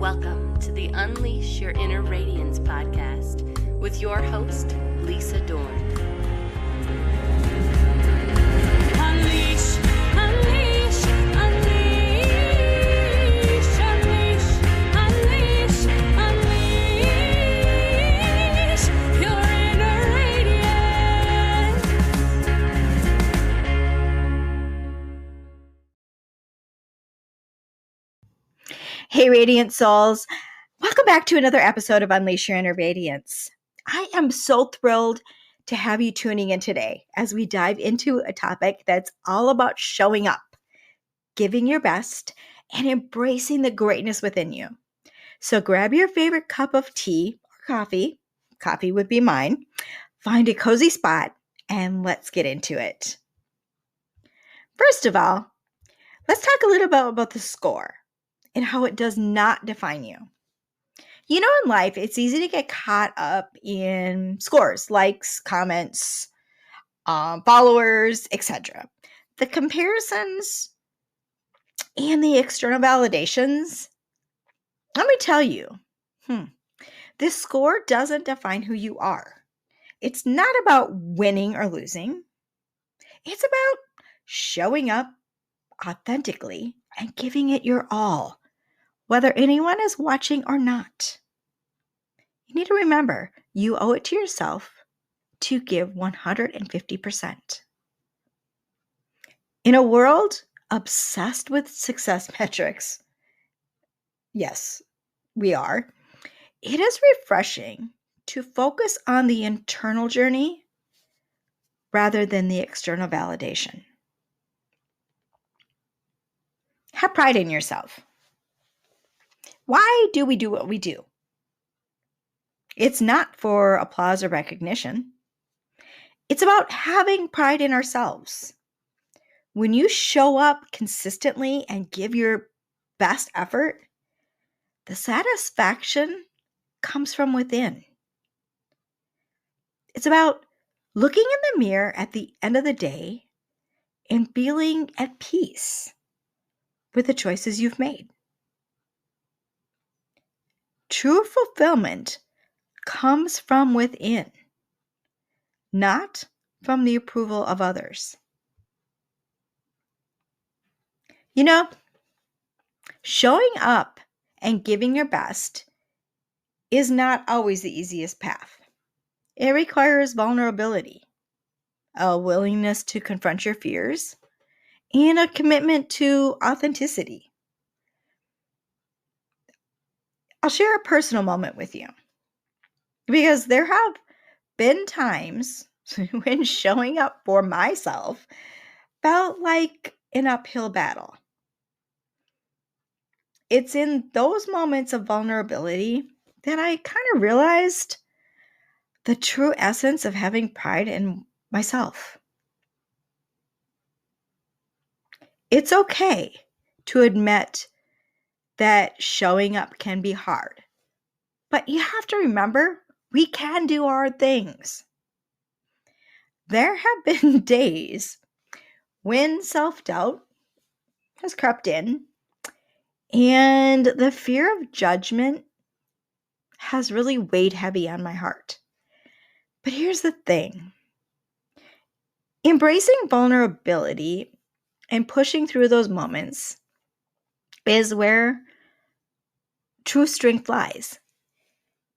Welcome to the Unleash Your Inner Radiance podcast with your host, Lisa Dorn. Unleash, unleash, unleash, unleash, unleash, unleash your inner radiance. Hey, Radiant Souls. Welcome back to another episode of Unleash Your Inner Radiance. I am so thrilled to have you tuning in today as we dive into a topic that's all about showing up, giving your best, and embracing the greatness within you. So grab your favorite cup of tea or coffee. Coffee would be mine. Find a cozy spot and let's get into it. First of all, let's talk a little bit about the score and how it does not define you. You know, in life, it's easy to get caught up in scores, likes, comments, followers, etc. The comparisons and the external validations, let me tell you, this score doesn't define who you are. It's not about winning or losing. It's about showing up authentically and giving it your all, whether anyone is watching or not. You need to remember, you owe it to yourself to give 150%. In a world obsessed with success metrics, yes, we are, it is refreshing to focus on the internal journey rather than the external validation. Have pride in yourself. Why do we do what we do? It's not for applause or recognition. It's about having pride in ourselves. When you show up consistently and give your best effort, the satisfaction comes from within. It's about looking in the mirror at the end of the day and feeling at peace with the choices you've made. True fulfillment comes from within, not from the approval of others. You know, showing up and giving your best is not always the easiest path. It requires vulnerability, a willingness to confront your fears, and a commitment to authenticity. I'll share a personal moment with you because there have been times when showing up for myself felt like an uphill battle. It's in those moments of vulnerability that I kind of realized the true essence of having pride in myself. It's okay to admit that showing up can be hard, but you have to remember we can do hard things. There have been days when self-doubt has crept in and the fear of judgment has really weighed heavy on my heart. But here's the thing. Embracing vulnerability and pushing through those moments is where true strength lies.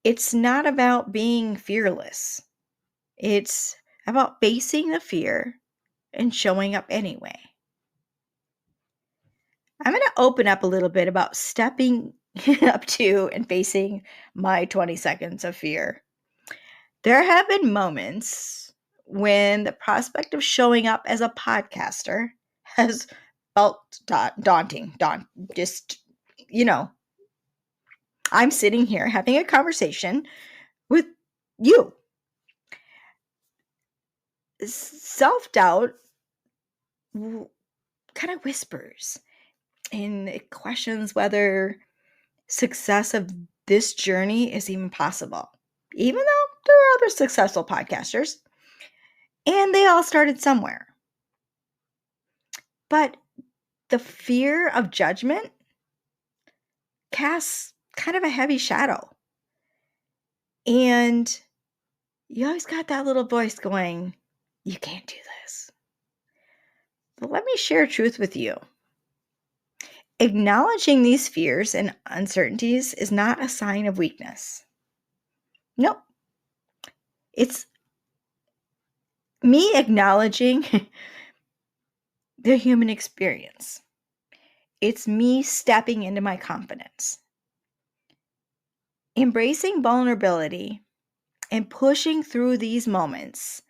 It's not about being fearless. It's about facing the fear and showing up anyway. I'm going to open up a little bit about stepping up to and facing my 20 seconds of fear. There have been moments when the prospect of showing up as a podcaster has felt daunting. I'm sitting here having a conversation with you. Self-doubt kind of whispers and it questions whether success of this journey is even possible, even though there are other successful podcasters and they all started somewhere. But the fear of judgment casts kind of a heavy shadow. And you always got that little voice going, you can't do this. But let me share truth with you. Acknowledging these fears and uncertainties is not a sign of weakness. Nope. It's me acknowledging the human experience. It's me stepping into my confidence. Embracing vulnerability and pushing through these moments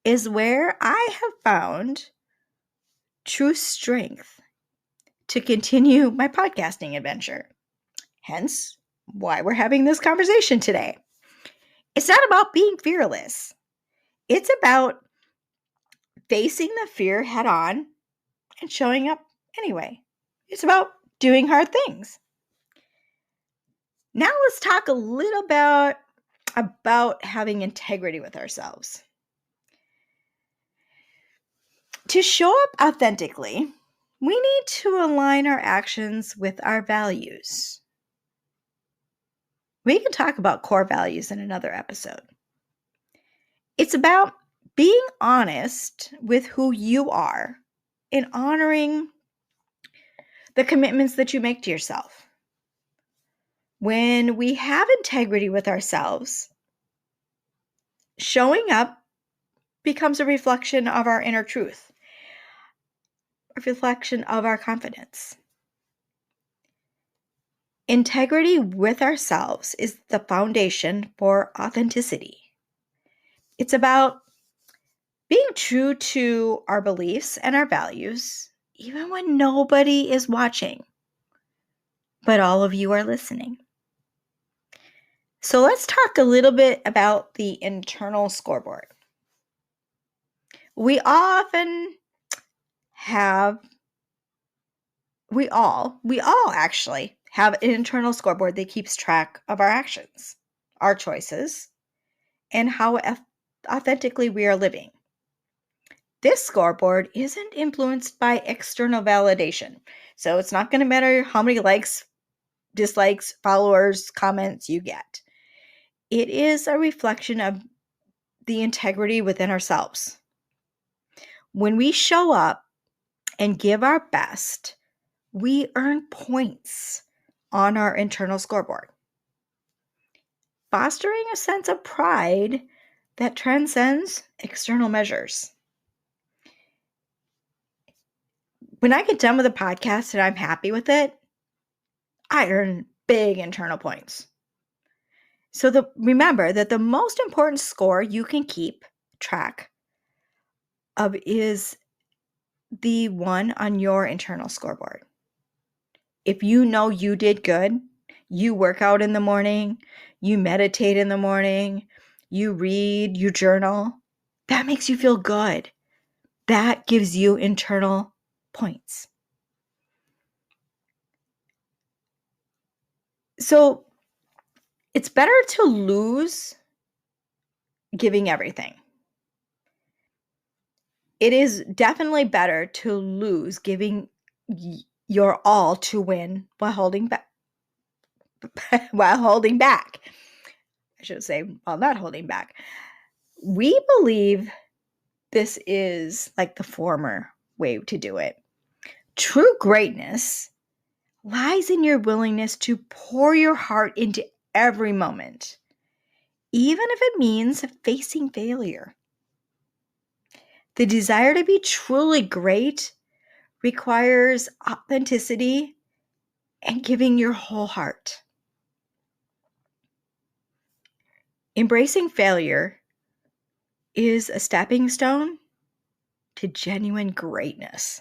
is where I have found true strength to continue my podcasting adventure. Hence, why we're having this conversation today. It's not about being fearless. It's about facing the fear head on and showing up anyway. It's about doing hard things. Now let's talk a little bit about having integrity with ourselves. To show up authentically, we need to align our actions with our values. We can talk about core values in another episode. It's about being honest with who you are and honoring the commitments that you make to yourself. When we have integrity with ourselves, showing up becomes a reflection of our inner truth, a reflection of our confidence. Integrity with ourselves is the foundation for authenticity. It's about being true to our beliefs and our values, even when nobody is watching, but all of you are listening. So let's talk a little bit about the internal scoreboard. We all actually have an internal scoreboard that keeps track of our actions, our choices, and how authentically we are living. This scoreboard isn't influenced by external validation. So it's not going to matter how many likes, dislikes, followers, comments you get. It is a reflection of the integrity within ourselves. When we show up and give our best, we earn points on our internal scoreboard, fostering a sense of pride that transcends external measures. When I get done with a podcast and I'm happy with it, I earn big internal points. So remember that the most important score you can keep track of is the one on your internal scoreboard. If you know you did good, you work out in the morning, you meditate in the morning, you read, you journal, that makes you feel good. That gives you internal points. So it's better to lose giving everything. It is definitely better to lose giving your all to win while holding back. While holding back. I should say, while not holding back. We believe this is like the former way to do it. True greatness lies in your willingness to pour your heart into every moment, even if it means facing failure. The desire to be truly great requires authenticity and giving your whole heart. Embracing failure is a stepping stone to genuine greatness.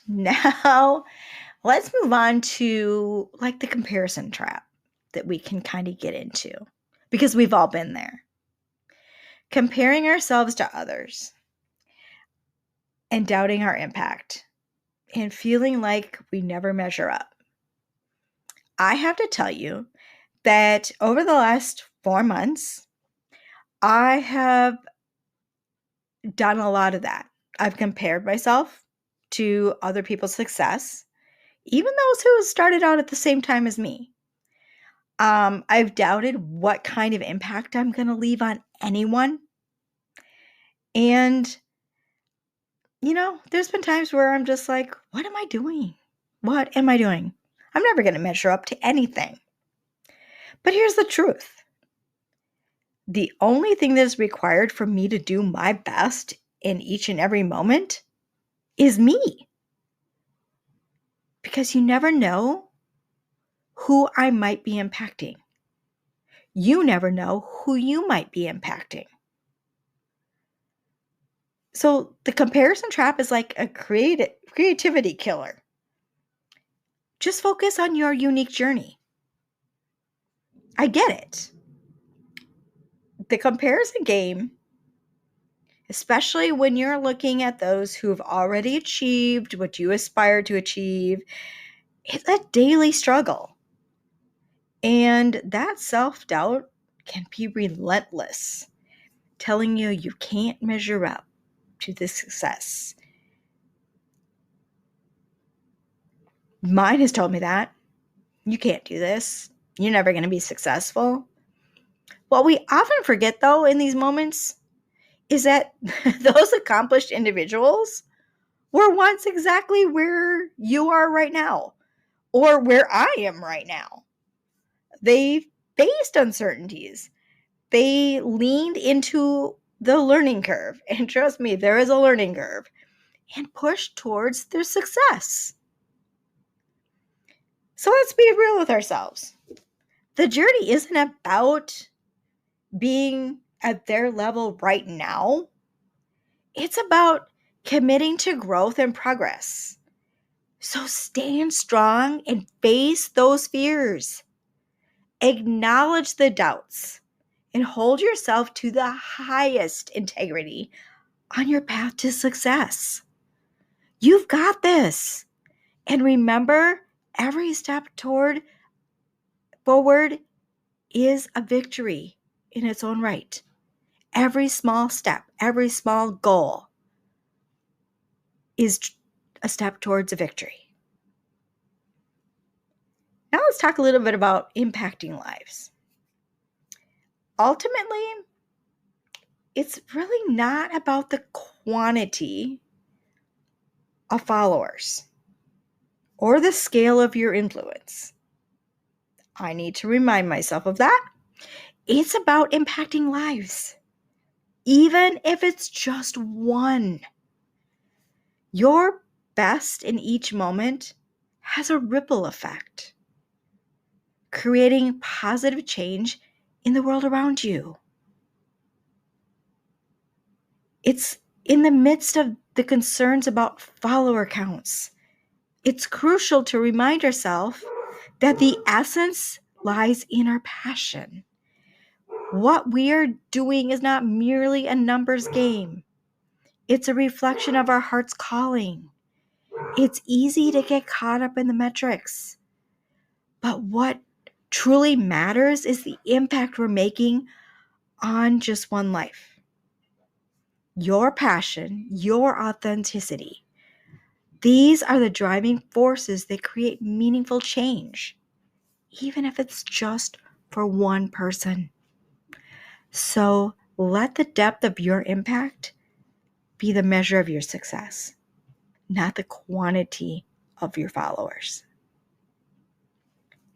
Now, let's move on to like the comparison trap that we can kind of get into because we've all been there. Comparing ourselves to others and doubting our impact and feeling like we never measure up. I have to tell you that over the last 4 months, I have done a lot of that. I've compared myself to other people's success, even those who started out at the same time as me. I've doubted what kind of impact I'm going to leave on anyone. And, there's been times where I'm just like, what am I doing? What am I doing? I'm never going to measure up to anything. But here's the truth. The only thing that is required for me to do my best in each and every moment is me. Because you never know who I might be impacting. You never know who you might be impacting. So the comparison trap is like a creativity killer. Just focus on your unique journey. I get it. The comparison game, especially when you're looking at those who've already achieved what you aspire to achieve, it's a daily struggle. And that self-doubt can be relentless, telling you you can't measure up to this success. Mine has told me that. You can't do this. You're never going to be successful. What we often forget, though, in these moments is that those accomplished individuals were once exactly where you are right now, or where I am right now. They faced uncertainties. They leaned into the learning curve. And trust me, there is a learning curve. And pushed towards their success. So let's be real with ourselves. The journey isn't about being at their level right now. It's about committing to growth and progress. So stand strong and face those fears. Acknowledge the doubts and hold yourself to the highest integrity on your path to success. You've got this. And remember, every step forward is a victory in its own right. Every small step, every small goal is a step towards a victory. Now let's talk a little bit about impacting lives. Ultimately, it's really not about the quantity of followers or the scale of your influence. I need to remind myself of that. It's about impacting lives, even if it's just one. Your best in each moment has a ripple effect, creating positive change in the world around you. It's in the midst of the concerns about follower counts. It's crucial to remind ourselves that the essence lies in our passion. What we are doing is not merely a numbers game. It's a reflection of our heart's calling. It's easy to get caught up in the metrics. But what truly matters is the impact we're making on just one life. Your passion, your authenticity. These are the driving forces that create meaningful change, even if it's just for one person. So let the depth of your impact be the measure of your success, not the quantity of your followers.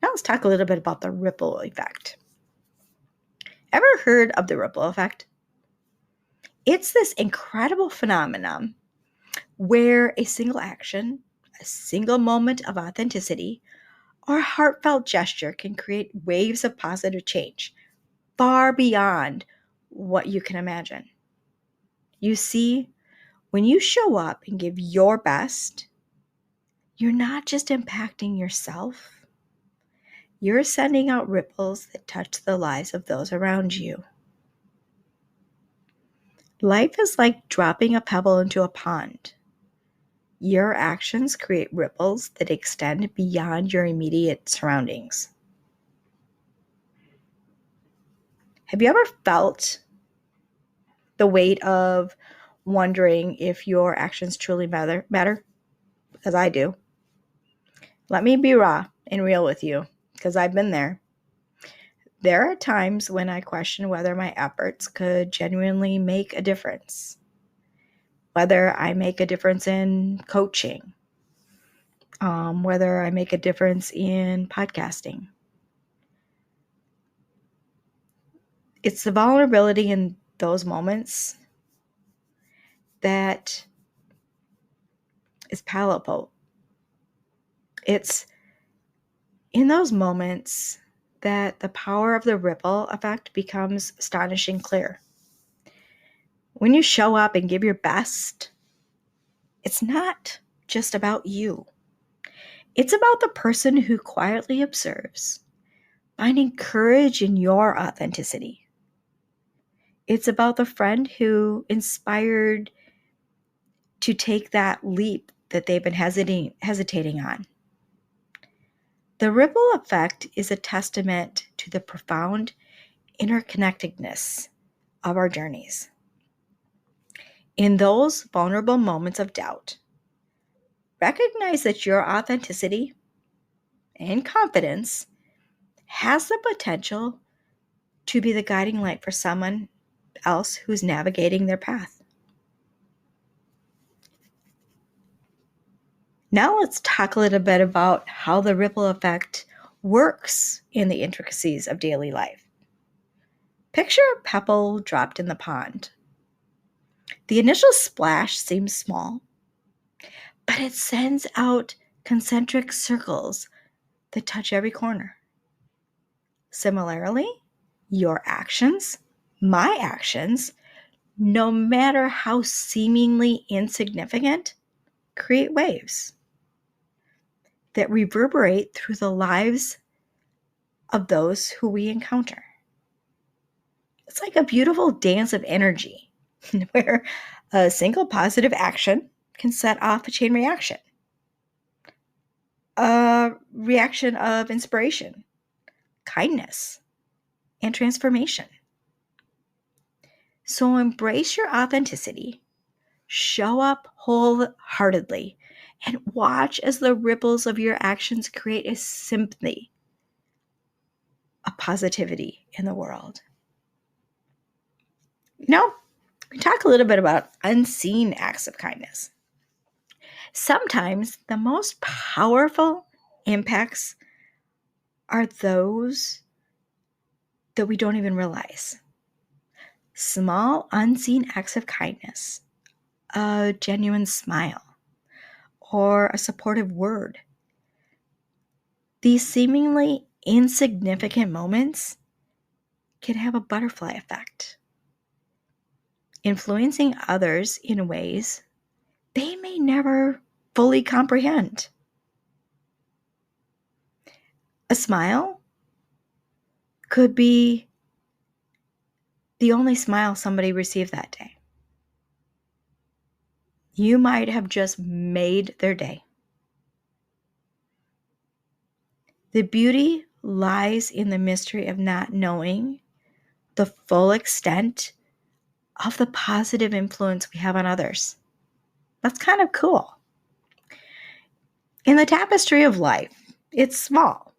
Now let's talk a little bit about the ripple effect. Ever heard of the ripple effect? It's this incredible phenomenon where a single action, a single moment of authenticity, or a heartfelt gesture can create waves of positive change far beyond what you can imagine. You see, when you show up and give your best, you're not just impacting yourself, you're sending out ripples that touch the lives of those around you. Life is like dropping a pebble into a pond. Your actions create ripples that extend beyond your immediate surroundings. Have you ever felt the weight of wondering if your actions truly matter? Because I do. Let me be raw and real with you, because I've been there. There are times when I question whether my efforts could genuinely make a difference, whether I make a difference in coaching, whether I make a difference in podcasting. It's the vulnerability in those moments that is palatable. It's in those moments that the power of the ripple effect becomes astonishing clear. When you show up and give your best, it's not just about you. It's about the person who quietly observes, finding courage in your authenticity. It's about the friend who inspired to take that leap that they've been hesitating on. The ripple effect is a testament to the profound interconnectedness of our journeys. In those vulnerable moments of doubt, recognize that your authenticity and confidence has the potential to be the guiding light for someone else who's navigating their path. Now let's talk a little bit about how the ripple effect works in the intricacies of daily life. Picture a pebble dropped in the pond. The initial splash seems small, but it sends out concentric circles that touch every corner. Similarly, your actions, my actions, no matter how seemingly insignificant, create waves that reverberate through the lives of those who we encounter. It's like a beautiful dance of energy where a single positive action can set off a chain reaction, a reaction of inspiration, kindness, and transformation. So embrace your authenticity, show up wholeheartedly, and watch as the ripples of your actions create a symphony of positivity in the world. Now, we talk a little bit about unseen acts of kindness. Sometimes the most powerful impacts are those that we don't even realize. Small, unseen acts of kindness, a genuine smile, or a supportive word. These seemingly insignificant moments can have a butterfly effect, influencing others in ways they may never fully comprehend. A smile could be the only smile somebody received that day. You might have just made their day. The beauty lies in the mystery of not knowing the full extent of the positive influence we have on others. That's kind of cool. In the tapestry of life, it's small,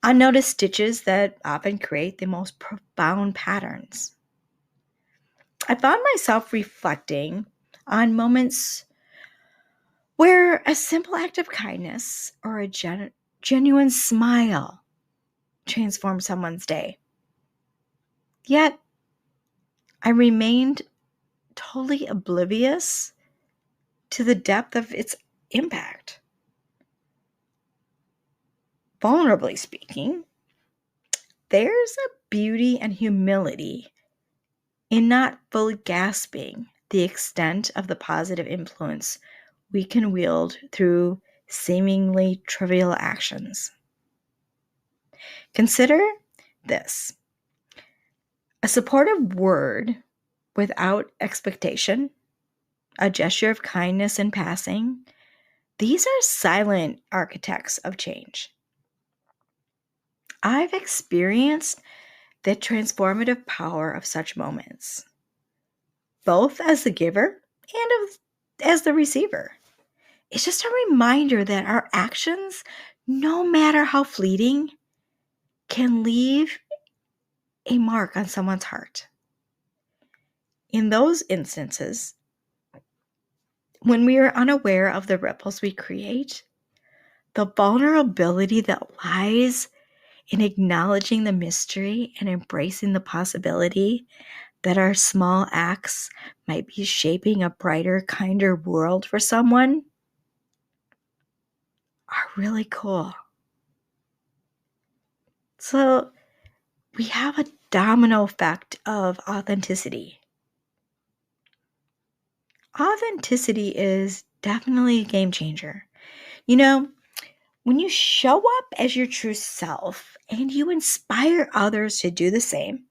unnoticed stitches that often create the most profound patterns. I found myself reflecting on moments where a simple act of kindness or a genuine smile transformed someone's day. Yet, I remained totally oblivious to the depth of its impact. Vulnerably speaking, there's a beauty and humility in not fully grasping the extent of the positive influence we can wield through seemingly trivial actions. Consider this: a supportive word without expectation, a gesture of kindness in passing. These are silent architects of change. I've experienced the transformative power of such moments, both as the giver and as the receiver. It's just a reminder that our actions, no matter how fleeting, can leave a mark on someone's heart. In those instances, when we are unaware of the ripples we create, the vulnerability that lies in acknowledging the mystery and embracing the possibility that our small acts might be shaping a brighter, kinder world for someone are really cool. So we have a domino effect of authenticity. Authenticity is definitely a game changer. You know, when you show up as your true self and you inspire others to do the same,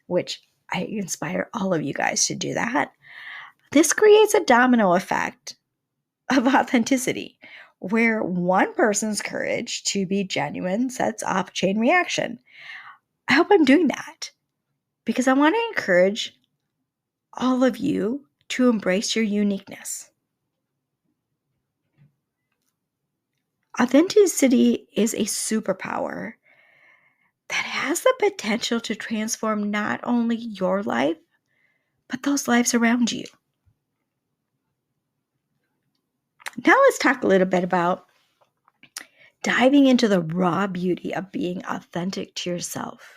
which I inspire all of you guys to do that, this creates a domino effect of authenticity where one person's courage to be genuine sets off a chain reaction. I hope I'm doing that because I want to encourage all of you to embrace your uniqueness. Authenticity is a superpower that has the potential to transform not only your life, but those lives around you. Now let's talk a little bit about diving into the raw beauty of being authentic to yourself.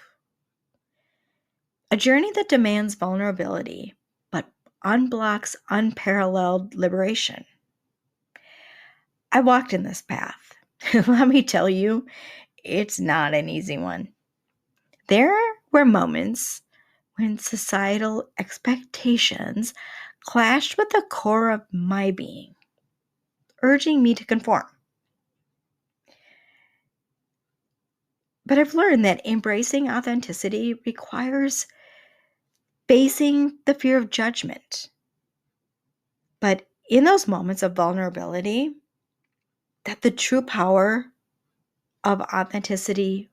A journey that demands vulnerability, but unblocks unparalleled liberation. I walked in this path. Let me tell you, it's not an easy one. There were moments when societal expectations clashed with the core of my being, urging me to conform. But I've learned that embracing authenticity requires facing the fear of judgment. But in those moments of vulnerability, that the true power of authenticity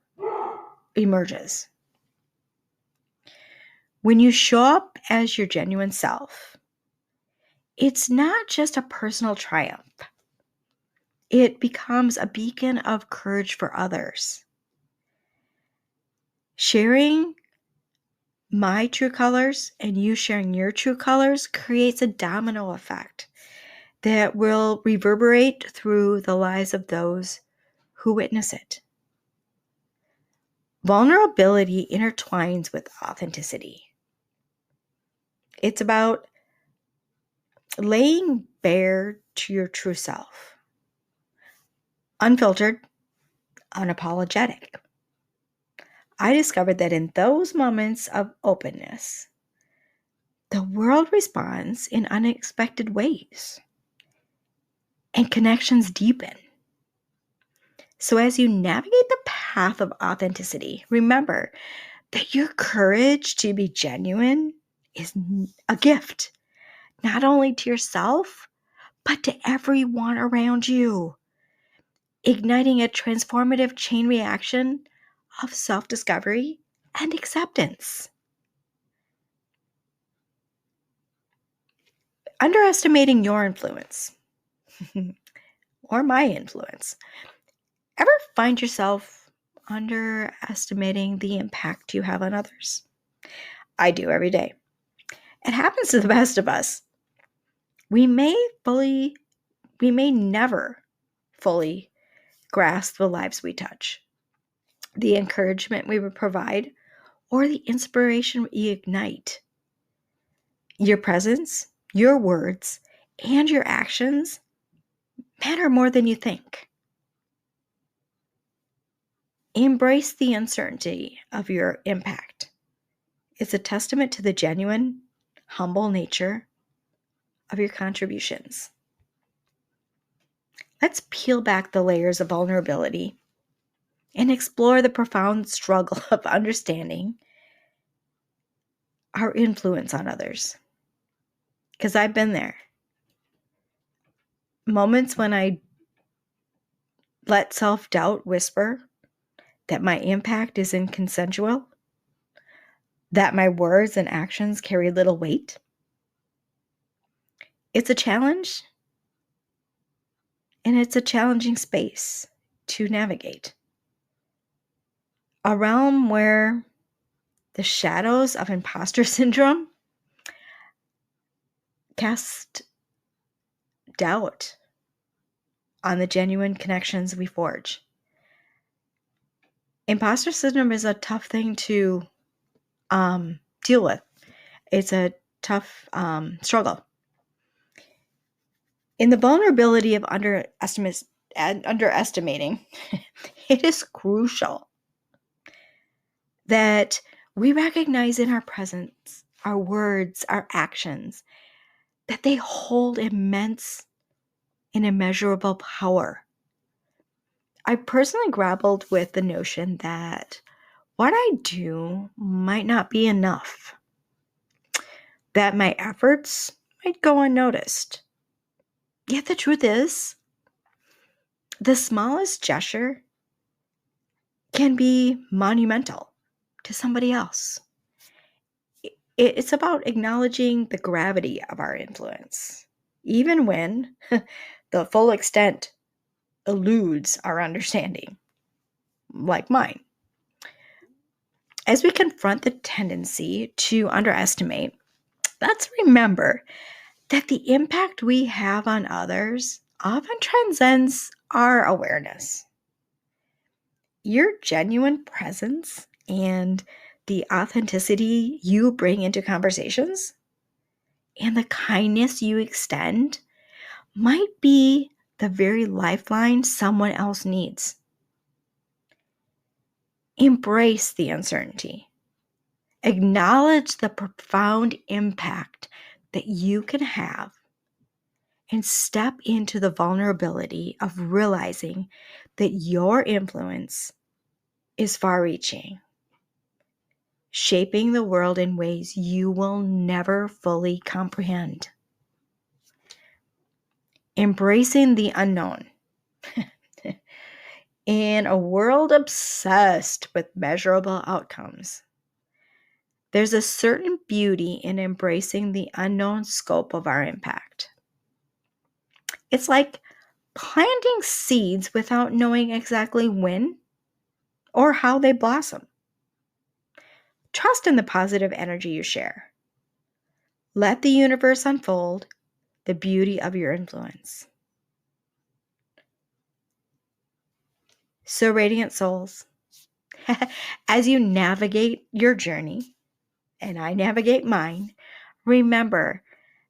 emerges. When you show up as your genuine self, it's not just a personal triumph. It becomes a beacon of courage for others. Sharing my true colors and you sharing your true colors creates a domino effect that will reverberate through the lives of those who witness it. Vulnerability intertwines with authenticity. It's about laying bare to your true self, unfiltered, unapologetic. I discovered that in those moments of openness, the world responds in unexpected ways and connections deepen. So as you navigate the path of authenticity, remember that your courage to be genuine is a gift, not only to yourself, but to everyone around you, igniting a transformative chain reaction of self-discovery and acceptance. Underestimating your influence or my influence. Ever find yourself underestimating the impact you have on others? I do every day. It happens to the best of us. We may never fully grasp the lives we touch, the encouragement we would provide, or the inspiration we ignite. Your presence, your words, and your actions matter more than you think. Embrace the uncertainty of your impact. It's a testament to the genuine, humble nature of your contributions. Let's peel back the layers of vulnerability and explore the profound struggle of understanding our influence on others. Because I've been there. Moments when I let self-doubt whisper that my impact is inconsensual, that my words and actions carry little weight. It's a challenge, And it's a challenging space to navigate. A realm where the shadows of imposter syndrome cast doubt on the genuine connections we forge. Imposter syndrome is a tough thing to deal with. It's a tough struggle. In the vulnerability of underestimating, it is crucial that we recognize in our presence, our words, our actions, that they hold immense and immeasurable power. I personally grappled with the notion that what I do might not be enough, that my efforts might go unnoticed. Yet the truth is, the smallest gesture can be monumental to somebody else. It's about acknowledging the gravity of our influence, even when the full extent eludes our understanding, like mine. As we confront the tendency to underestimate, let's remember that the impact we have on others often transcends our awareness. Your genuine presence and the authenticity you bring into conversations and the kindness you extend might be the very lifeline someone else needs. Embrace the uncertainty. Acknowledge the profound impact that you can have and step into the vulnerability of realizing that your influence is far-reaching, shaping the world in ways you will never fully comprehend. Embracing the unknown. In a world obsessed with measurable outcomes, there's a certain beauty in embracing the unknown scope of our impact. It's like planting seeds without knowing exactly when or how they blossom. Trust in the positive energy you share. Let the universe unfold the beauty of your influence. So, radiant souls, as you navigate your journey, and I navigate mine, remember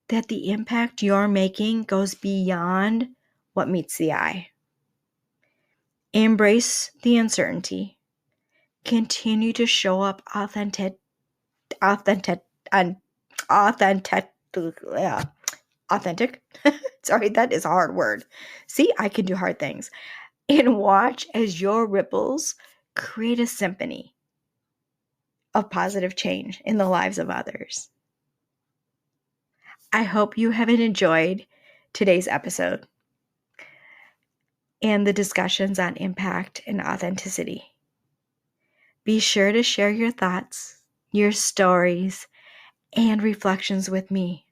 that the impact you're making goes beyond what meets the eye. Embrace the uncertainty. Continue to show up authentic. Sorry, that is a hard word. See, I can do hard things. And watch as your ripples create a symphony of positive change in the lives of others. I hope you have enjoyed today's episode and the discussions on impact and authenticity. Be sure to share your thoughts, your stories, and reflections with me.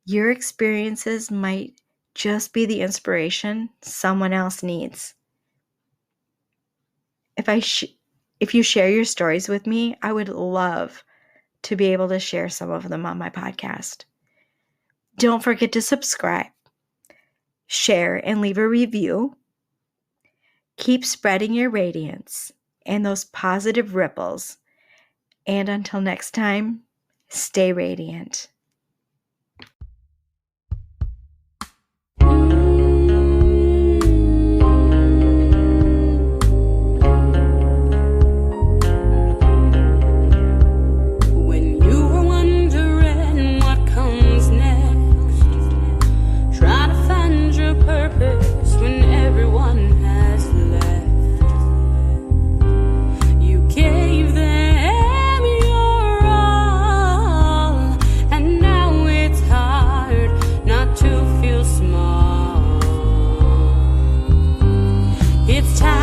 Your experiences might just be the inspiration someone else needs. If you share your stories with me, I would love to be able to share some of them on my podcast. Don't forget to subscribe, share, and leave a review. Keep spreading your radiance and those positive ripples. And until next time, stay radiant. It's time.